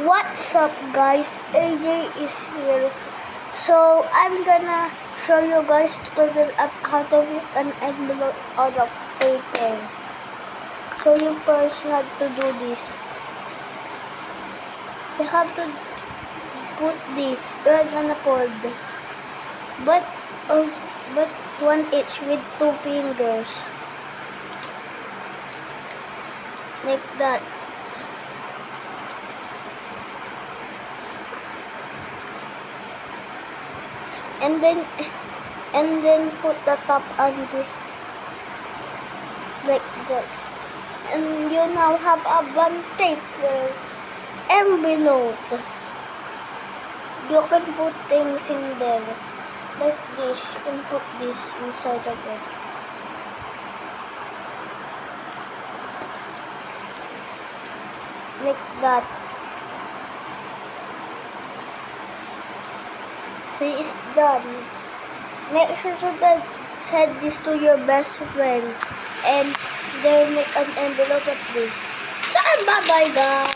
What's up guys, AJ is here. So I'm gonna show you guys tutorial at how to make an envelope out of paper. So you first have to do this. You have to put this right on the cord. But one each with 2 fingers. Like that. And then put the top on this like that. And you now have a blank paper envelope. You can put things in there like this. You can put this inside of it. Like that. See, it's done. Make sure to send this to your best friend and then make an envelope of this. So, bye-bye guys.